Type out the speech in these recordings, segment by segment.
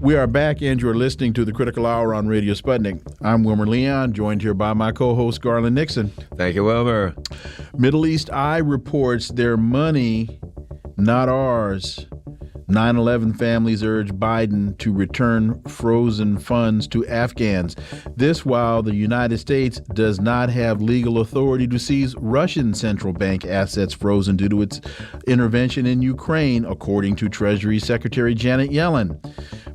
We are back, and you're listening to the Critical Hour on Radio Sputnik. I'm Wilmer Leon, joined here by my co-host, Garland Nixon. Thank you, Wilmer. Middle East Eye reports their money, not ours. 9/11 families urge Biden to return frozen funds to Afghans. This while the United States does not have legal authority to seize Russian central bank assets frozen due to its intervention in Ukraine, according to Treasury Secretary Janet Yellen.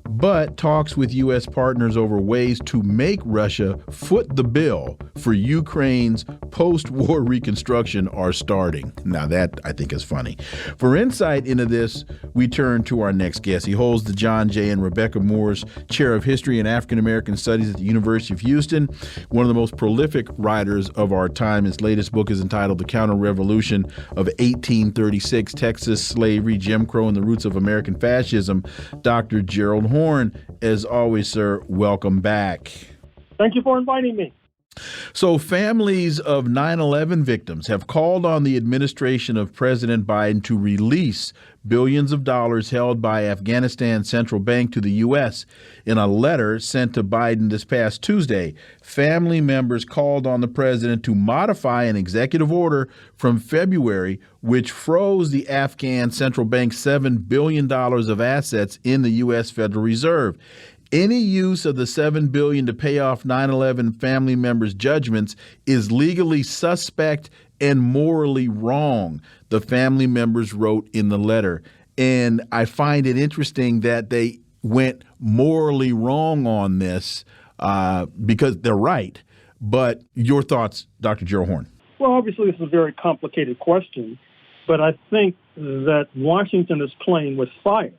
But talks with U.S. partners over ways to make Russia foot the bill for Ukraine's post-war reconstruction are starting. Now that, I think, is funny. For insight into this, we turn to our next guest. He holds the John J. and Rebecca Moores Chair of History and African American Studies at the University of Houston, one of the most prolific writers of our time. His latest book is entitled The Counter-Revolution of 1836, Texas Slavery, Jim Crow, and the Roots of American Fascism. Dr. Gerald Horne, as always, sir, welcome back. Thank you for inviting me. So families of 9/11 victims have called on the administration of President Biden to release billions of dollars held by Afghanistan's central bank to the U.S. In a letter sent to Biden this past Tuesday, family members called on the president to modify an executive order from February which froze the Afghan central bank's $7 billion of assets in the U.S. Federal Reserve. Any use of the $7 billion to pay off 9/11 family members' judgments is legally suspect and morally wrong, the family members wrote in the letter. And I find it interesting that they went morally wrong on this because they're right. But your thoughts, Dr. Gerald Horne? Well, obviously, this is a very complicated question, but I think that Washington is playing with fire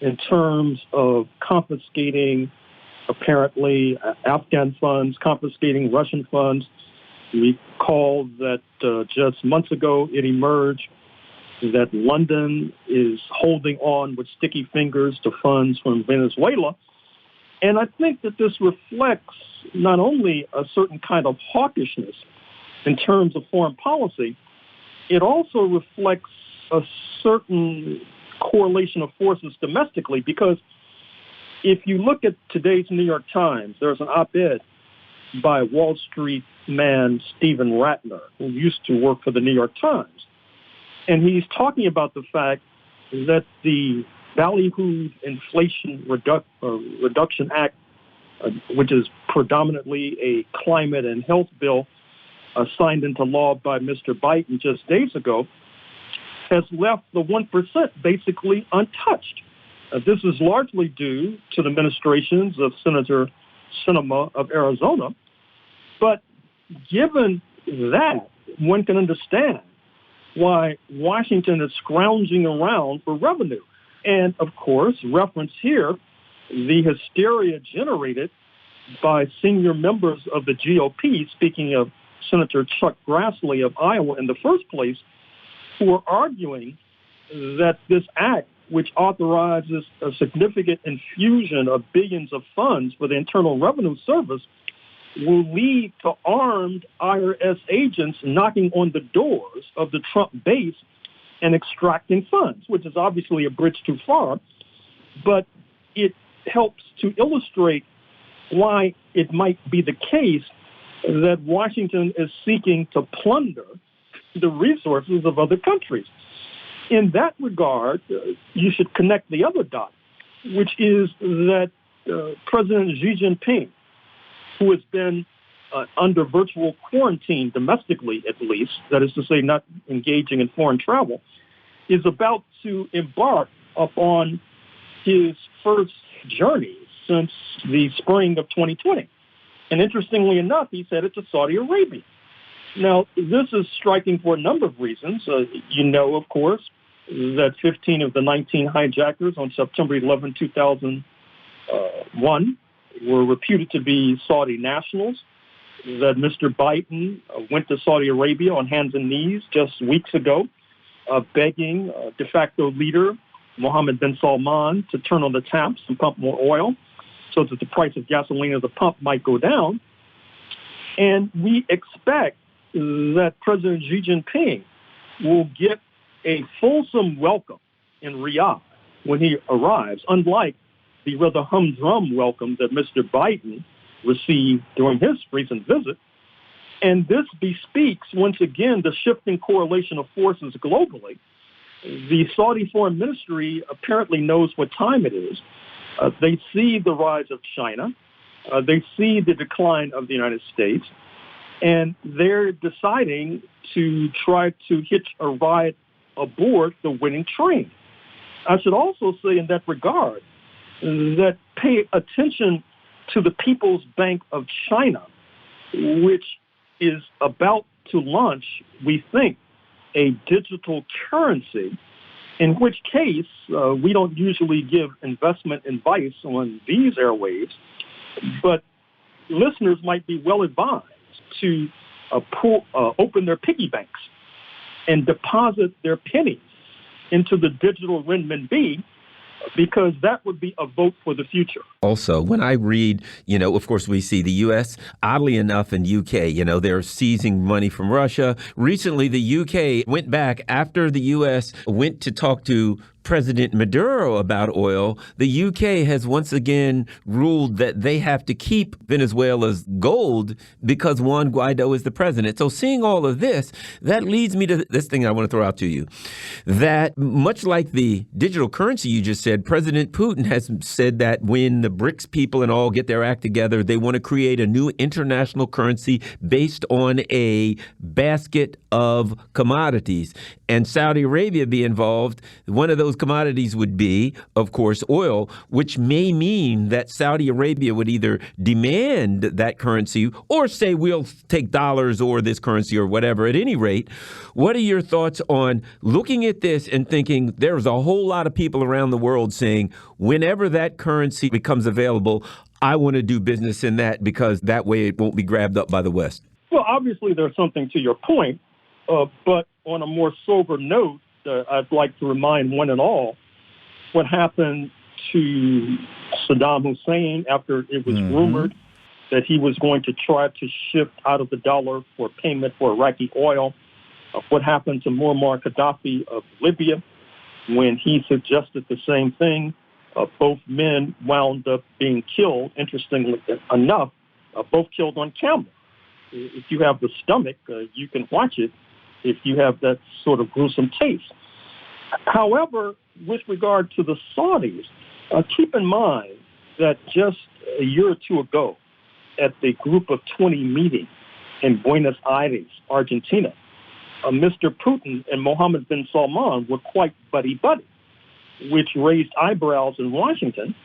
in terms of confiscating, apparently, Afghan funds, confiscating Russian funds. Recall that just months ago it emerged that London is holding on with sticky fingers to funds from Venezuela. And I think that this reflects not only a certain kind of hawkishness in terms of foreign policy, it also reflects a certain correlation of forces domestically, because if you look at today's New York Times, there's an op-ed by Wall Street man Stephen Ratner, who used to work for the New York Times. And he's talking about the fact that the Ballyhooed Inflation Reduction Act, which is predominantly a climate and health bill signed into law by Mr. Biden just days ago, has left the 1% basically untouched. This is largely due to the administrations of Senator Sinema of Arizona. But given that, one can understand why Washington is scrounging around for revenue. And, of course, reference here the hysteria generated by senior members of the GOP, speaking of Senator Chuck Grassley of Iowa in the first place, who are arguing that this act, which authorizes a significant infusion of billions of funds for the Internal Revenue Service, will lead to armed IRS agents knocking on the doors of the Trump base and extracting funds, which is obviously a bridge too far, but it helps to illustrate why it might be the case that Washington is seeking to plunder the resources of other countries. In that regard, you should connect the other dot, which is that President Xi Jinping, who has been under virtual quarantine domestically, at least, that is to say, not engaging in foreign travel, is about to embark upon his first journey since the spring of 2020. And interestingly enough, he's headed to Saudi Arabia. Now, this is striking for a number of reasons. You know, of course, that 15 of the 19 hijackers on September 11, 2001 were reputed to be Saudi nationals, that Mr. Biden went to Saudi Arabia on hands and knees just weeks ago, begging de facto leader Mohammed bin Salman to turn on the taps and pump more oil so that the price of gasoline at the pump might go down. And we expect that President Xi Jinping will get a fulsome welcome in Riyadh when he arrives, unlike the rather humdrum welcome that Mr. Biden received during his recent visit. And this bespeaks, once again, the shifting correlation of forces globally. The Saudi Foreign Ministry apparently knows what time it is. They see the rise of China. They see the decline of the United States. And they're deciding to try to hitch a ride aboard the winning train. I should also say in that regard that pay attention to the People's Bank of China, which is about to launch, we think, a digital currency, in which case we don't usually give investment advice on these airwaves, but listeners might be well advised to open their piggy banks and deposit their pennies into the digital renminbi, because that would be a vote for the future. Also, when I read, of course, we see the U.S., oddly enough, in UK, they're seizing money from Russia. Recently, the UK went back after the U.S. went to talk to President Maduro about oil. The UK has once again ruled that they have to keep Venezuela's gold because Juan Guaido is the president. So seeing all of this, that leads me to this thing I want to throw out to you, that much like the digital currency you just said, President Putin has said that when the BRICS people and all get their act together, they want to create a new international currency based on a basket of commodities. And Saudi Arabia be involved. One of those commodities would be, of course, oil, which may mean that Saudi Arabia would either demand that currency or say we'll take dollars or this currency or whatever. At any rate, what are your thoughts on looking at this and thinking there's a whole lot of people around the world saying whenever that currency becomes available, I want to do business in that because that way it won't be grabbed up by the West? Well, obviously there's something to your point, but on a more sober note, I'd like to remind one and all what happened to Saddam Hussein after it was rumored that he was going to try to shift out of the dollar for payment for Iraqi oil. What happened to Muammar Gaddafi of Libya when he suggested the same thing. Both men wound up being killed, interestingly enough, both killed on camera. If you have the stomach, you can watch it if you have that sort of gruesome taste. However, with regard to the Saudis, keep in mind that just a year or two ago at the Group of 20 meeting in Buenos Aires, Argentina, Mr. Putin and Mohammed bin Salman were quite buddy-buddy, which raised eyebrows in Washington.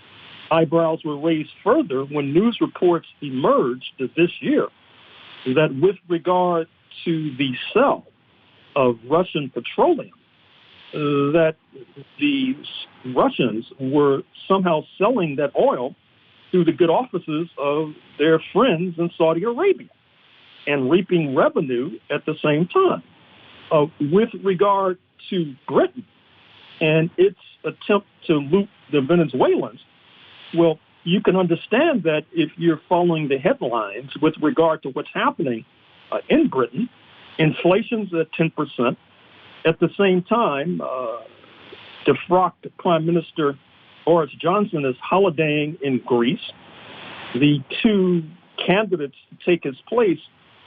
Eyebrows were raised further when news reports emerged this year that with regard to the sale of Russian petroleum, that the Russians were somehow selling that oil through the good offices of their friends in Saudi Arabia and reaping revenue at the same time. With regard to Britain and its attempt to loot the Venezuelans, well, you can understand that if you're following the headlines with regard to what's happening in Britain. Inflation's at 10%. At the same time, defrocked Prime Minister Boris Johnson is holidaying in Greece. The two candidates to take his place,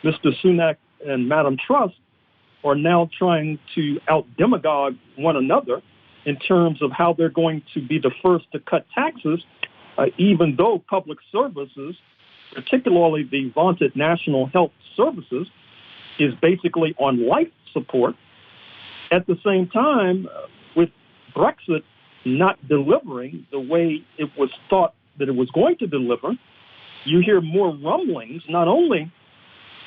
Mr. Sunak and Madam Truss, are now trying to out-demagogue one another in terms of how they're going to be the first to cut taxes, even though public services, particularly the vaunted National Health Services, is basically on life support. At the same time, with Brexit not delivering the way it was thought that it was going to deliver, you hear more rumblings, not only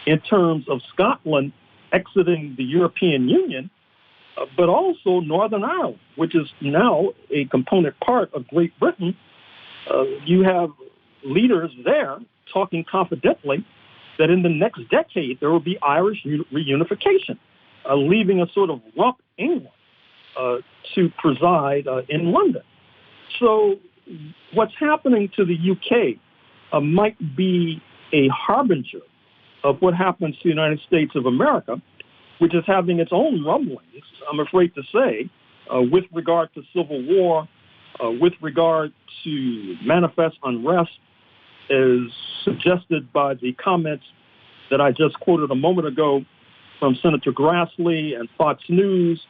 in terms of Scotland exiting the European Union, but also Northern Ireland, which is now a component part of Great Britain. You have leaders there talking confidently that in the next decade there will be Irish reunification, leaving a sort of rump England to preside in London. So what's happening to the UK might be a harbinger of what happens to the United States of America, which is having its own rumblings, I'm afraid to say, with regard to civil war with regard to manifest unrest, as suggested by the comments that I just quoted a moment ago from Senator Grassley and Fox News,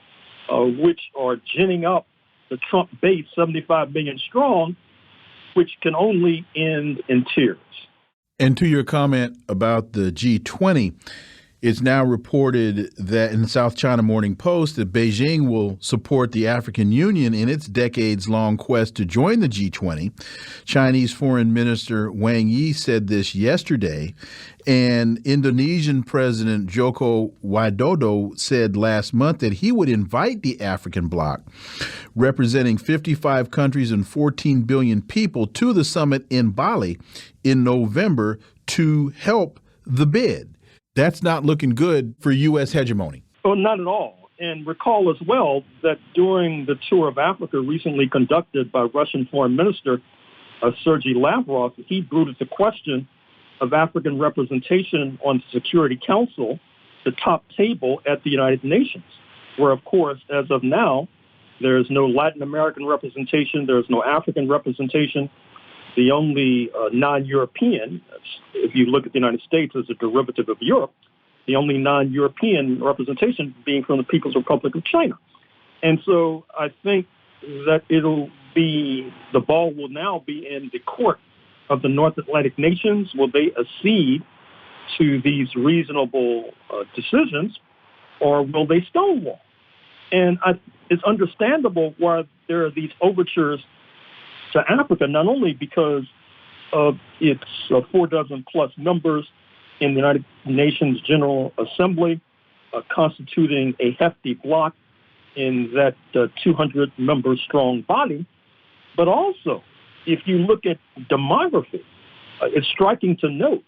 which are ginning up the Trump base 75 million strong, which can only end in tears. And to your comment about the G20, it's now reported that in the South China Morning Post that Beijing will support the African Union in its decades-long quest to join the G20. Chinese Foreign Minister Wang Yi said this yesterday, and Indonesian President Joko Widodo said last month that he would invite the African bloc, representing 55 countries and 14 billion people, to the summit in Bali in November to help the bid. That's not looking good for U.S. hegemony. Oh, not at all. And recall as well that during the tour of Africa recently conducted by Russian Foreign Minister Sergei Lavrov, he brooded the question of African representation on the Security Council, the top table at the United Nations, where, of course, as of now, there is no Latin American representation, there is no African representation. The only non-European, if you look at the United States as a derivative of Europe, the only non-European representation being from the People's Republic of China. And so I think that the ball will now be in the court of the North Atlantic nations. Will they accede to these reasonable decisions, or will they stonewall? And it's understandable why there are these overtures to Africa, not only because of its 4 plus members in the United Nations General Assembly, constituting a hefty bloc in that 200-member strong body, but also, if you look at demography, it's striking to note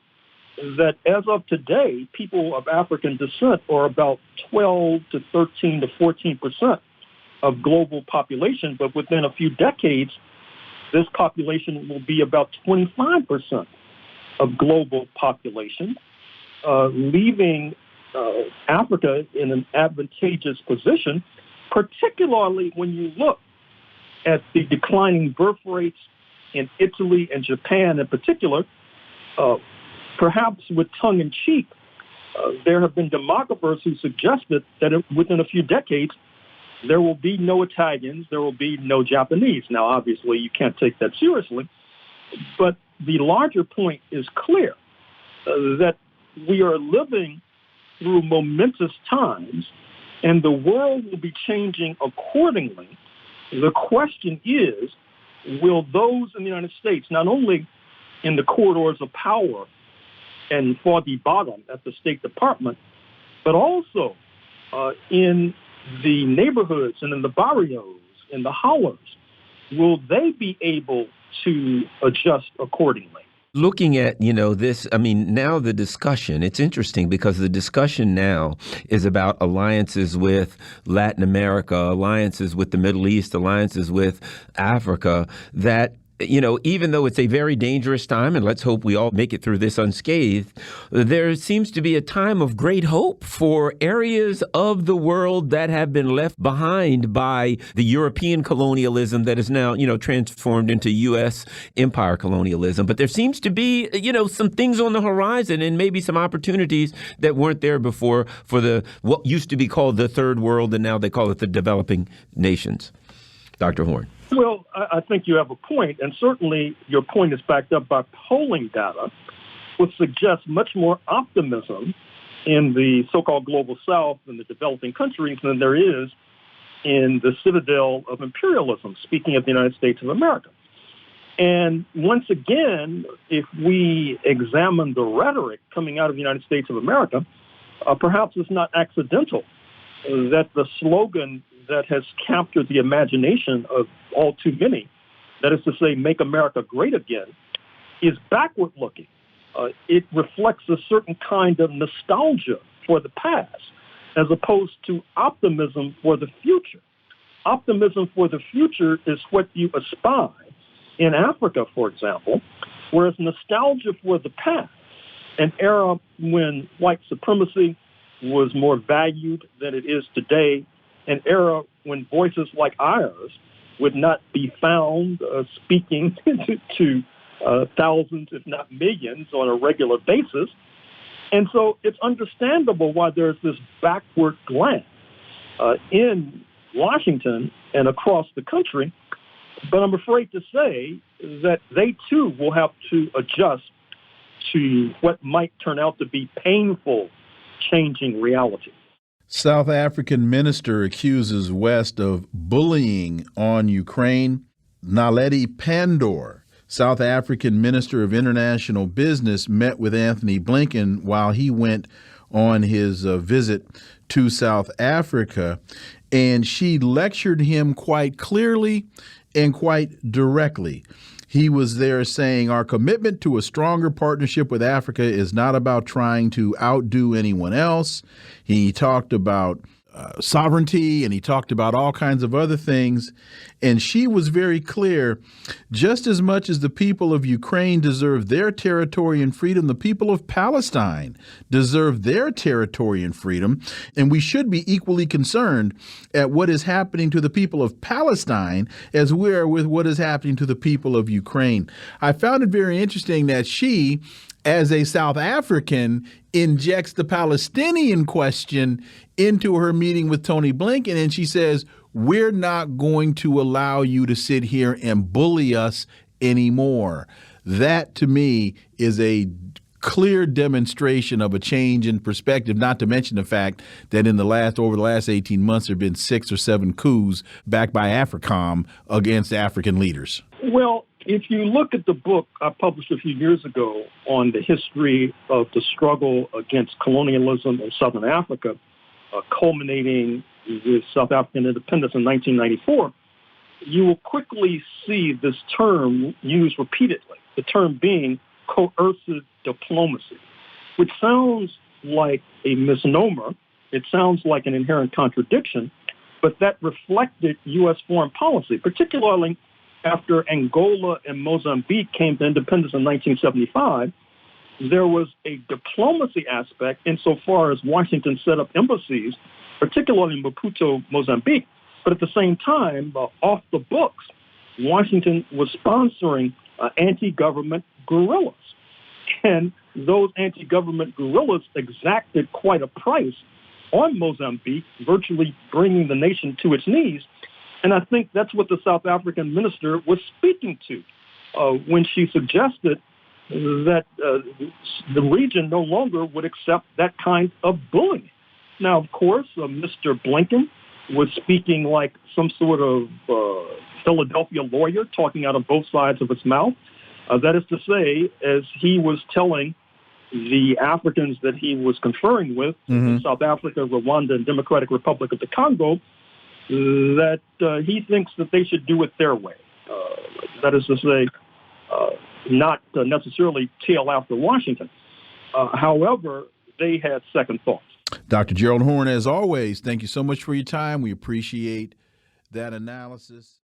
that as of today, people of African descent are about 12 to 13 to 14% of global population, but within a few decades, this population will be about 25% of global population, leaving Africa in an advantageous position, particularly when you look at the declining birth rates in Italy and Japan in particular. Perhaps with tongue-in-cheek, there have been demographers who suggested that within a few decades, there will be no Italians, there will be no Japanese. Now, obviously, you can't take that seriously, but the larger point is clear, that we are living through momentous times, and the world will be changing accordingly. The question is, will those in the United States, not only in the corridors of power and for the bottom at the State Department, but also in the neighborhoods and in the barrios, in the hollers, will they be able to adjust accordingly? Looking at, this, now the discussion, it's interesting because the discussion now is about alliances with Latin America, alliances with the Middle East, alliances with Africa, that even though it's a very dangerous time, and let's hope we all make it through this unscathed, there seems to be a time of great hope for areas of the world that have been left behind by the European colonialism that is now, transformed into U.S. empire colonialism. But there seems to be, some things on the horizon and maybe some opportunities that weren't there before for what used to be called the third world, and now they call it the developing nations. Dr. Horne. Well, I think you have a point, and certainly your point is backed up by polling data, which suggests much more optimism in the so-called global south and the developing countries than there is in the citadel of imperialism, speaking of the United States of America. And once again, if we examine the rhetoric coming out of the United States of America, perhaps it's not accidental that the slogan that has captured the imagination of all too many, that is to say, make America great again, is backward-looking. It reflects a certain kind of nostalgia for the past, as opposed to optimism for the future. Optimism for the future is what you espy in Africa, for example, whereas nostalgia for the past, an era when white supremacy was more valued than it is today, an era when voices like ours would not be found speaking to thousands, if not millions, on a regular basis. And so it's understandable why there's this backward glance in Washington and across the country. But I'm afraid to say that they, too, will have to adjust to what might turn out to be painful changing reality. South African minister accuses West of bullying on Ukraine. Naledi Pandor, South African Minister of International Business, met with Anthony Blinken while he went on his visit to South Africa, and she lectured him quite clearly and quite directly. He was there saying, our commitment to a stronger partnership with Africa is not about trying to outdo anyone else. He talked about sovereignty, and he talked about all kinds of other things. And she was very clear, just as much as the people of Ukraine deserve their territory and freedom, the people of Palestine deserve their territory and freedom. And we should be equally concerned at what is happening to the people of Palestine as we are with what is happening to the people of Ukraine. I found it very interesting that she, as a South African, injects the Palestinian question into her meeting with Tony Blinken. And she says, we're not going to allow you to sit here and bully us anymore. That, to me, is a clear demonstration of a change in perspective, not to mention the fact that over the last 18 months, there have been 6 or 7 coups backed by AFRICOM against African leaders. Well, if you look at the book I published a few years ago on the history of the struggle against colonialism in Southern Africa, culminating with South African independence in 1994, you will quickly see this term used repeatedly, the term being coercive diplomacy, which sounds like a misnomer. It sounds like an inherent contradiction, but that reflected U.S. foreign policy, particularly after Angola and Mozambique came to independence in 1975. There was a diplomacy aspect insofar as Washington set up embassies, particularly in Maputo, Mozambique. But at the same time, off the books, Washington was sponsoring anti-government guerrillas. And those anti-government guerrillas exacted quite a price on Mozambique, virtually bringing the nation to its knees. And I think that's what the South African minister was speaking to when she suggested that the region no longer would accept that kind of bullying. Now, of course, Mr. Blinken was speaking like some sort of Philadelphia lawyer talking out of both sides of his mouth. That is to say, as he was telling the Africans that he was conferring with in South Africa, Rwanda, and Democratic Republic of the Congo, that he thinks that they should do it their way. That is to say, not necessarily tail after Washington. However, they had second thoughts. Dr. Gerald Horne, as always, thank you so much for your time. We appreciate that analysis.